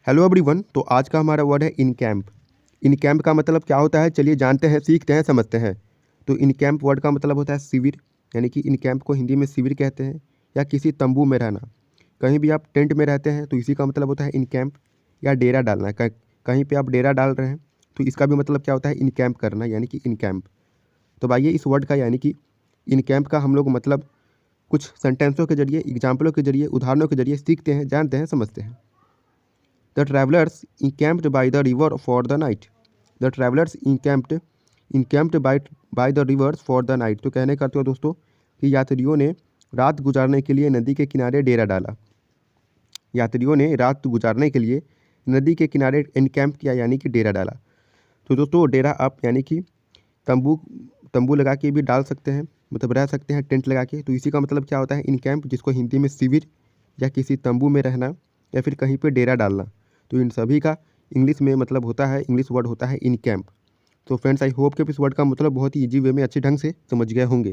Hello everyone. तो आज का हमारा वर्ड है इन कैंप। इन कैंप का मतलब क्या होता है, चलिए जानते हैं, सीखते हैं, समझते हैं। तो इन कैंप वर्ड का मतलब होता है शिविर, यानी कि इन कैंप को हिंदी में शिविर कहते हैं, या किसी तंबू में रहना। कहीं भी आप टेंट में रहते हैं तो इसी का मतलब होता है इन कैंप, या डेरा डालना। कहीं पे आप डेरा डाल रहे हैं तो इसका भी मतलब क्या होता है, इन कैंप करना, यानी कि इन कैंप। तो आइए इस वर्ड का यानी कि इन कैंप का हम लोग मतलब कुछ सेंटेंसों के जरिए, एग्जाम्पलों के जरिए, उदाहरणों के जरिए सीखते हैं, जानते हैं, समझते हैं। The travelers encamped by the river for the night. The travelers encamped by the rivers for the night. तो कहने का अर्थ हुआ दोस्तों कि यात्रियों ने रात गुजारने के लिए नदी के किनारे डेरा डाला। यात्रियों ने रात गुजारने के लिए नदी के किनारे एनकैम्प किया, यानी कि डेरा डाला। तो दोस्तों डेरा आप यानी कि तंबू तंबू लगा के भी डाल सकते हैं, मतलब रह सकते हैं टेंट लगा के। तो इसी का मतलब क्या होता है, इन कैंप, जिसको हिंदी में शिविर या किसी तंबू में रहना या फिर कहीं पे डेरा डालना। तो इन सभी का इंग्लिश में मतलब होता है, इंग्लिश वर्ड होता है इन कैंप। तो फ्रेंड्स, आई होप कि इस वर्ड का मतलब बहुत ही ईजी वे में अच्छे ढंग से समझ गए होंगे।